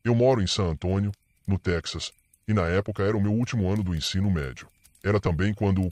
Eu moro em San Antonio, no Texas, e na época era o meu último ano do ensino médio. Era também quando o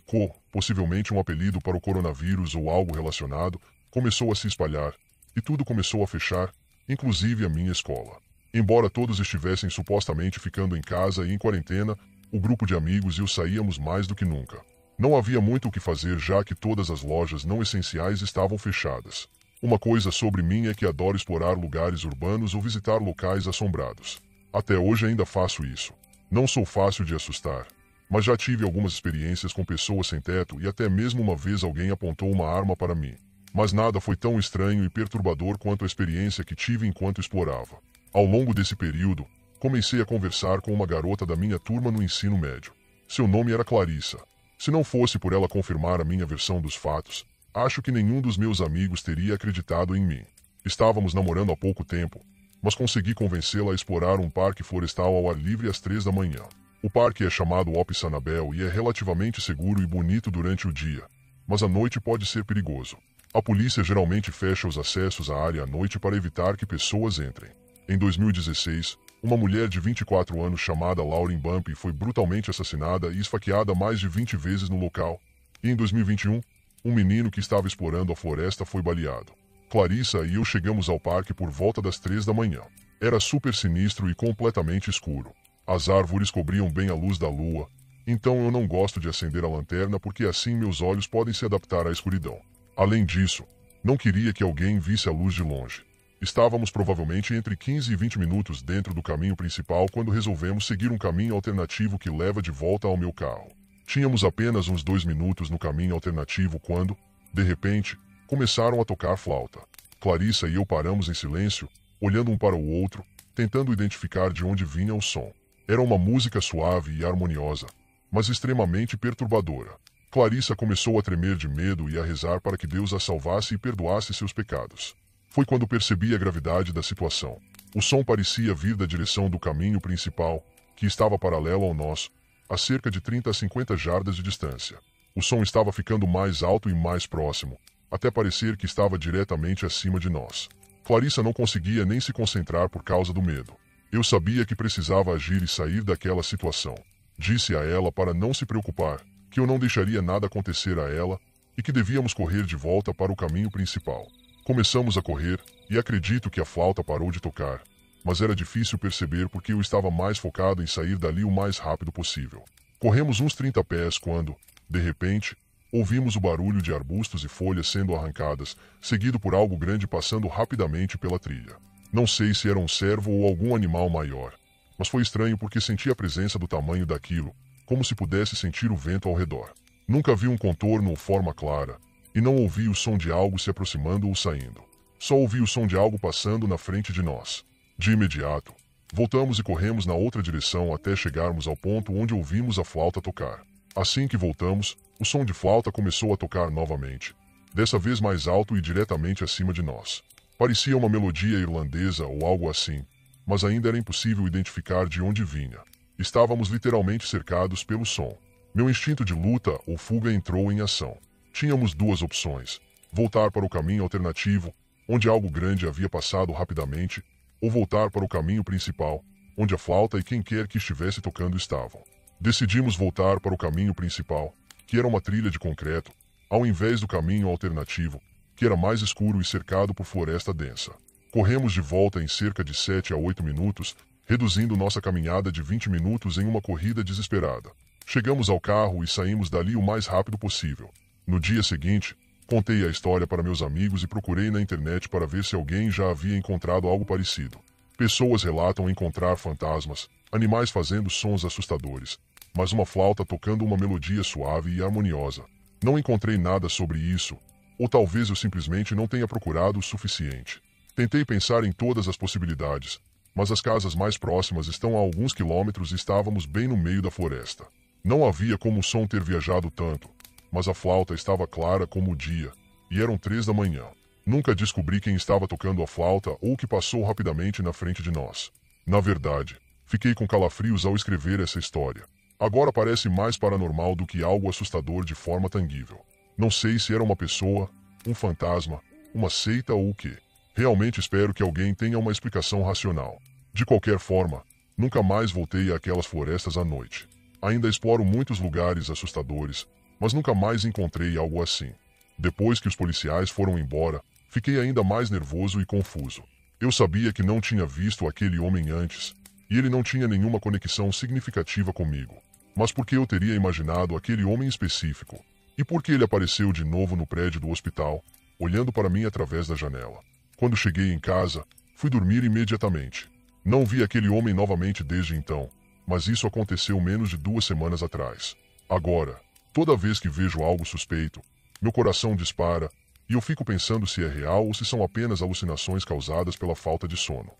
possivelmente um apelido para o coronavírus ou algo relacionado, começou a se espalhar, e tudo começou a fechar, inclusive a minha escola. Embora todos estivessem supostamente ficando em casa e em quarentena, o grupo de amigos e eu saíamos mais do que nunca. Não havia muito o que fazer já que todas as lojas não essenciais estavam fechadas. Uma coisa sobre mim é que adoro explorar lugares urbanos ou visitar locais assombrados. Até hoje ainda faço isso. Não sou fácil de assustar, mas já tive algumas experiências com pessoas sem teto e até mesmo uma vez alguém apontou uma arma para mim. Mas nada foi tão estranho e perturbador quanto a experiência que tive enquanto explorava. Ao longo desse período, comecei a conversar com uma garota da minha turma no ensino médio. Seu nome era Clarissa. Se não fosse por ela confirmar a minha versão dos fatos, acho que nenhum dos meus amigos teria acreditado em mim. Estávamos namorando há pouco tempo, mas consegui convencê-la a explorar um parque florestal ao ar livre às 3 da manhã. O parque é chamado Op Sanabel e é relativamente seguro e bonito durante o dia, mas à noite pode ser perigoso. A polícia geralmente fecha os acessos à área à noite para evitar que pessoas entrem. Em 2016, uma mulher de 24 anos chamada Lauren Bumpy foi brutalmente assassinada e esfaqueada mais de 20 vezes no local. E em 2021, um menino que estava explorando a floresta foi baleado. Clarissa e eu chegamos ao parque por volta das 3 da manhã. Era super sinistro e completamente escuro. As árvores cobriam bem a luz da lua, então eu não gosto de acender a lanterna porque assim meus olhos podem se adaptar à escuridão. Além disso, não queria que alguém visse a luz de longe. Estávamos provavelmente entre 15 e 20 minutos dentro do caminho principal quando resolvemos seguir um caminho alternativo que leva de volta ao meu carro. Tínhamos apenas uns 2 minutos no caminho alternativo quando, de repente, começaram a tocar flauta. Clarissa e eu paramos em silêncio, olhando um para o outro, tentando identificar de onde vinha o som. Era uma música suave e harmoniosa, mas extremamente perturbadora. Clarissa começou a tremer de medo e a rezar para que Deus a salvasse e perdoasse seus pecados. Foi quando percebi a gravidade da situação. O som parecia vir da direção do caminho principal, que estava paralelo ao nosso, a cerca de 30 a 50 jardas de distância. O som estava ficando mais alto e mais próximo, até parecer que estava diretamente acima de nós. Clarissa não conseguia nem se concentrar por causa do medo. Eu sabia que precisava agir e sair daquela situação. Disse a ela para não se preocupar, que eu não deixaria nada acontecer a ela e que devíamos correr de volta para o caminho principal. Começamos a correr, e acredito que a flauta parou de tocar, mas era difícil perceber porque eu estava mais focado em sair dali o mais rápido possível. Corremos uns 30 pés quando, de repente, ouvimos o barulho de arbustos e folhas sendo arrancadas, seguido por algo grande passando rapidamente pela trilha. Não sei se era um cervo ou algum animal maior, mas foi estranho porque senti a presença do tamanho daquilo, como se pudesse sentir o vento ao redor. Nunca vi um contorno ou forma clara, e não ouvi o som de algo se aproximando ou saindo. Só ouvi o som de algo passando na frente de nós. De imediato, voltamos e corremos na outra direção até chegarmos ao ponto onde ouvimos a flauta tocar. Assim que voltamos, o som de flauta começou a tocar novamente, dessa vez mais alto e diretamente acima de nós. Parecia uma melodia irlandesa ou algo assim, mas ainda era impossível identificar de onde vinha. Estávamos literalmente cercados pelo som. Meu instinto de luta ou fuga entrou em ação. Tínhamos duas opções: voltar para o caminho alternativo, onde algo grande havia passado rapidamente, ou voltar para o caminho principal, onde a flauta e quem quer que estivesse tocando estavam. Decidimos voltar para o caminho principal, que era uma trilha de concreto, ao invés do caminho alternativo, que era mais escuro e cercado por floresta densa. Corremos de volta em cerca de 7 a 8 minutos, reduzindo nossa caminhada de 20 minutos em uma corrida desesperada. Chegamos ao carro e saímos dali o mais rápido possível. No dia seguinte, contei a história para meus amigos e procurei na internet para ver se alguém já havia encontrado algo parecido. Pessoas relatam encontrar fantasmas, animais fazendo sons assustadores, mas uma flauta tocando uma melodia suave e harmoniosa. Não encontrei nada sobre isso, ou talvez eu simplesmente não tenha procurado o suficiente. Tentei pensar em todas as possibilidades, mas as casas mais próximas estão a alguns quilômetros e estávamos bem no meio da floresta. Não havia como o som ter viajado tanto, mas a flauta estava clara como o dia, e eram 3 da manhã. Nunca descobri quem estava tocando a flauta ou o que passou rapidamente na frente de nós. Na verdade, fiquei com calafrios ao escrever essa história. Agora parece mais paranormal do que algo assustador de forma tangível. Não sei se era uma pessoa, um fantasma, uma seita ou o quê. Realmente espero que alguém tenha uma explicação racional. De qualquer forma, nunca mais voltei àquelas florestas à noite. Ainda exploro muitos lugares assustadores, mas nunca mais encontrei algo assim. Depois que os policiais foram embora, fiquei ainda mais nervoso e confuso. Eu sabia que não tinha visto aquele homem antes, e ele não tinha nenhuma conexão significativa comigo. Mas por que eu teria imaginado aquele homem específico? E por que ele apareceu de novo no prédio do hospital, olhando para mim através da janela? Quando cheguei em casa, fui dormir imediatamente. Não vi aquele homem novamente desde então, mas isso aconteceu menos de 2 semanas atrás. Agora, toda vez que vejo algo suspeito, meu coração dispara e eu fico pensando se é real ou se são apenas alucinações causadas pela falta de sono.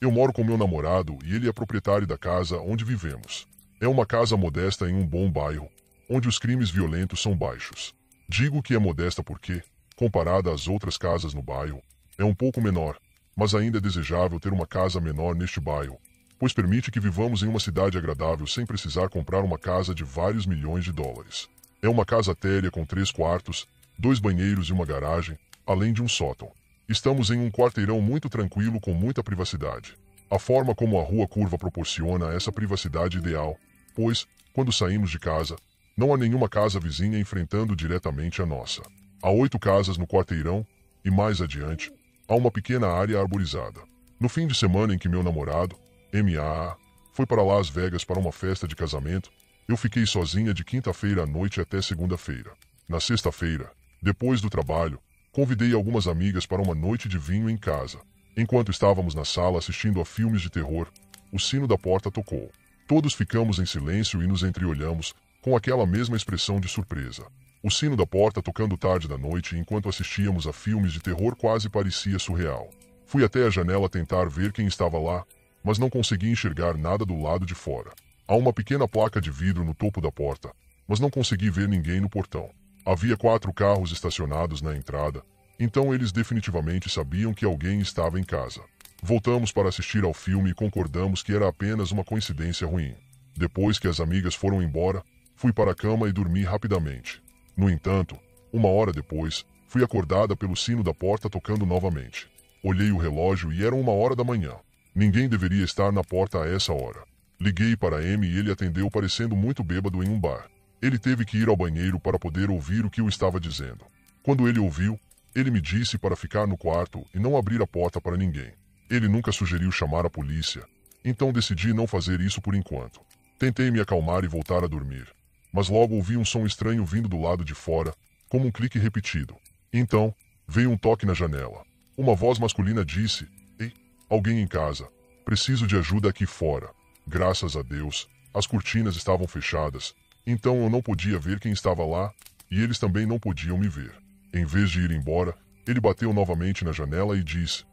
Eu moro com meu namorado e ele é proprietário da casa onde vivemos. É uma casa modesta em um bom bairro, onde os crimes violentos são baixos. Digo que é modesta porque, comparada às outras casas no bairro, é um pouco menor, mas ainda é desejável ter uma casa menor neste bairro, pois permite que vivamos em uma cidade agradável sem precisar comprar uma casa de vários milhões de dólares. É uma casa térrea com 3 quartos, 2 banheiros e uma garagem, além de um sótão. Estamos em um quarteirão muito tranquilo com muita privacidade. A forma como a rua curva proporciona essa privacidade ideal, pois, quando saímos de casa, não há nenhuma casa vizinha enfrentando diretamente a nossa. Há 8 casas no quarteirão e, mais adiante, há uma pequena área arborizada. No fim de semana em que meu namorado, M.A.A., foi para Las Vegas para uma festa de casamento, eu fiquei sozinha de quinta-feira à noite até segunda-feira. Na sexta-feira, depois do trabalho, convidei algumas amigas para uma noite de vinho em casa. Enquanto estávamos na sala assistindo a filmes de terror, o sino da porta tocou. Todos ficamos em silêncio e nos entreolhamos, com aquela mesma expressão de surpresa. O sino da porta tocando tarde da noite enquanto assistíamos a filmes de terror quase parecia surreal. Fui até a janela tentar ver quem estava lá, mas não consegui enxergar nada do lado de fora. Há uma pequena placa de vidro no topo da porta, mas não consegui ver ninguém no portão. Havia 4 carros estacionados na entrada, então eles definitivamente sabiam que alguém estava em casa. Voltamos para assistir ao filme e concordamos que era apenas uma coincidência ruim. Depois que as amigas foram embora, fui para a cama e dormi rapidamente. No entanto, 1 hora depois, fui acordada pelo sino da porta tocando novamente. Olhei o relógio e era 1 hora da manhã. Ninguém deveria estar na porta a essa hora. Liguei para M e ele atendeu parecendo muito bêbado em um bar. Ele teve que ir ao banheiro para poder ouvir o que eu estava dizendo. Quando ele ouviu, ele me disse para ficar no quarto e não abrir a porta para ninguém. Ele nunca sugeriu chamar a polícia, então decidi não fazer isso por enquanto. Tentei me acalmar e voltar a dormir, mas logo ouvi um som estranho vindo do lado de fora, como um clique repetido. Então, veio um toque na janela. Uma voz masculina disse: "Ei, alguém em casa. Preciso de ajuda aqui fora." Graças a Deus, as cortinas estavam fechadas, então eu não podia ver quem estava lá, e eles também não podiam me ver. Em vez de ir embora, ele bateu novamente na janela e disse: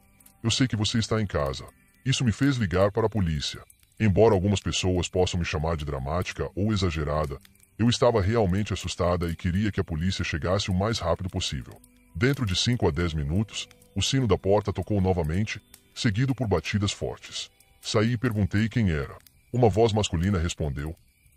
"Eu sei que você está em casa." Isso me fez ligar para a polícia. Embora algumas pessoas possam me chamar de dramática ou exagerada, eu estava realmente assustada e queria que a polícia chegasse o mais rápido possível. Dentro de 5 a 10 minutos, o sino da porta tocou novamente, seguido por batidas fortes. Saí e perguntei quem era. Uma voz masculina respondeu: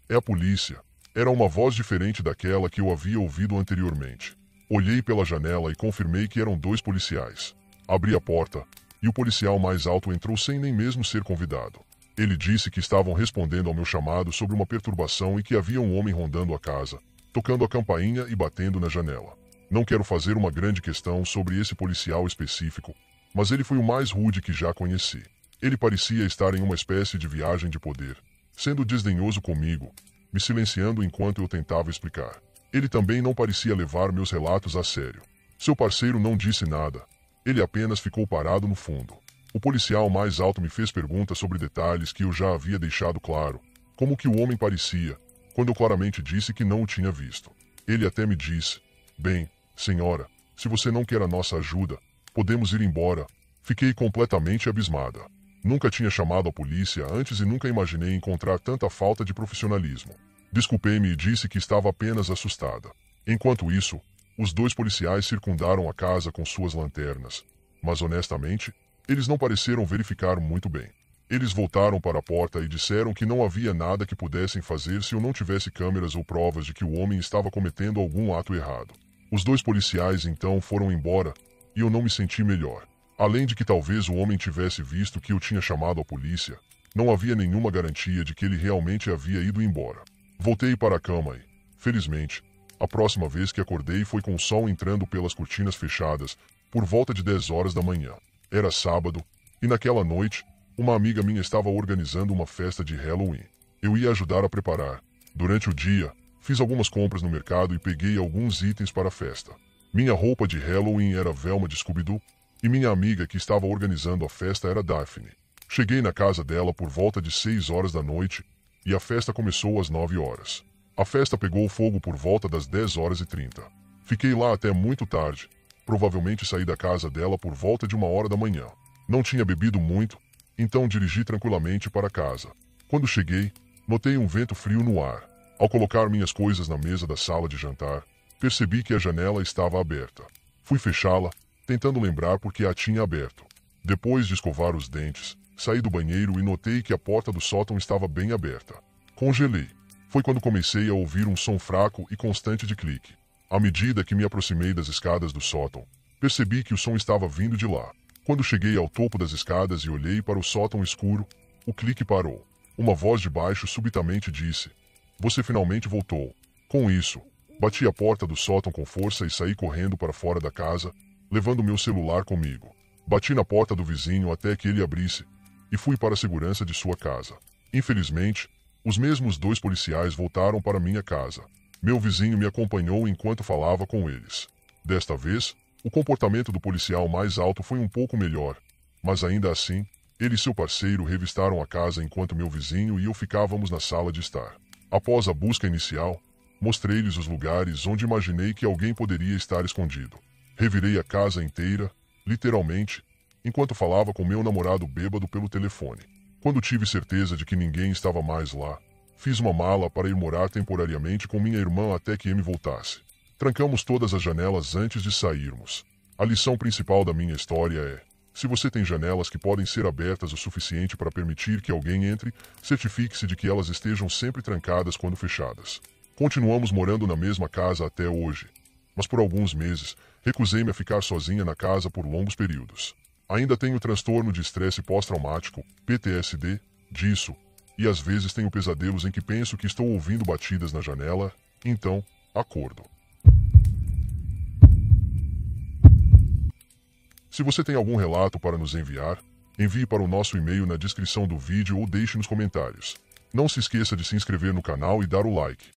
"É a polícia." Era uma voz diferente daquela que eu havia ouvido anteriormente. Olhei pela janela e confirmei que eram 2 policiais. Abri a porta, e o policial mais alto entrou sem nem mesmo ser convidado. Ele disse que estavam respondendo ao meu chamado sobre uma perturbação e que havia um homem rondando a casa, tocando a campainha e batendo na janela. Não quero fazer uma grande questão sobre esse policial específico, mas ele foi o mais rude que já conheci. Ele parecia estar em uma espécie de viagem de poder, sendo desdenhoso comigo, me silenciando enquanto eu tentava explicar. Ele também não parecia levar meus relatos a sério. Seu parceiro não disse nada. Ele apenas ficou parado no fundo. O policial mais alto me fez perguntas sobre detalhes que eu já havia deixado claro, como que o homem parecia, quando eu claramente disse que não o tinha visto. Ele até me disse: "Bem, senhora, se você não quer a nossa ajuda, podemos ir embora." Fiquei completamente abismada. Nunca tinha chamado a polícia antes e nunca imaginei encontrar tanta falta de profissionalismo. Desculpei-me e disse que estava apenas assustada. Enquanto isso, os 2 policiais circundaram a casa com suas lanternas, mas honestamente, eles não pareceram verificar muito bem. Eles voltaram para a porta e disseram que não havia nada que pudessem fazer se eu não tivesse câmeras ou provas de que o homem estava cometendo algum ato errado. Os 2 policiais então foram embora e eu não me senti melhor. Além de que talvez o homem tivesse visto que eu tinha chamado a polícia, não havia nenhuma garantia de que ele realmente havia ido embora. Voltei para a cama e, felizmente, a próxima vez que acordei foi com o sol entrando pelas cortinas fechadas, por volta de 10 horas da manhã. Era sábado, e naquela noite, uma amiga minha estava organizando uma festa de Halloween. Eu ia ajudar a preparar. Durante o dia, fiz algumas compras no mercado e peguei alguns itens para a festa. Minha roupa de Halloween era Velma de Scooby-Doo, e minha amiga que estava organizando a festa era Daphne. Cheguei na casa dela por volta de 6 horas da noite, e a festa começou às 9 horas. A festa pegou fogo por volta das 10 horas e 30. Fiquei lá até muito tarde. Provavelmente saí da casa dela por volta de 1 hora da manhã. Não tinha bebido muito, então dirigi tranquilamente para casa. Quando cheguei, notei um vento frio no ar. Ao colocar minhas coisas na mesa da sala de jantar, percebi que a janela estava aberta. Fui fechá-la, tentando lembrar porque a tinha aberto. Depois de escovar os dentes, saí do banheiro e notei que a porta do sótão estava bem aberta. Congelei. Foi quando comecei a ouvir um som fraco e constante de clique. À medida que me aproximei das escadas do sótão, percebi que o som estava vindo de lá. Quando cheguei ao topo das escadas e olhei para o sótão escuro, o clique parou. Uma voz de baixo subitamente disse: "Você finalmente voltou." Com isso, bati a porta do sótão com força e saí correndo para fora da casa, levando meu celular comigo. Bati na porta do vizinho até que ele abrisse, e fui para a segurança de sua casa. Infelizmente, os mesmos 2 policiais voltaram para minha casa. Meu vizinho me acompanhou enquanto falava com eles. Desta vez, o comportamento do policial mais alto foi um pouco melhor, mas ainda assim, ele e seu parceiro revistaram a casa enquanto meu vizinho e eu ficávamos na sala de estar. Após a busca inicial, mostrei-lhes os lugares onde imaginei que alguém poderia estar escondido. Revirei a casa inteira, literalmente, enquanto falava com meu namorado bêbado pelo telefone. Quando tive certeza de que ninguém estava mais lá, fiz uma mala para ir morar temporariamente com minha irmã até que Amy voltasse. Trancamos todas as janelas antes de sairmos. A lição principal da minha história é: se você tem janelas que podem ser abertas o suficiente para permitir que alguém entre, certifique-se de que elas estejam sempre trancadas quando fechadas. Continuamos morando na mesma casa até hoje, mas por alguns meses, recusei-me a ficar sozinha na casa por longos períodos. Ainda tenho transtorno de estresse pós-traumático, PTSD, disso, e às vezes tenho pesadelos em que penso que estou ouvindo batidas na janela, então, acordo. Se você tem algum relato para nos enviar, envie para o nosso e-mail na descrição do vídeo ou deixe nos comentários. Não se esqueça de se inscrever no canal e dar o like.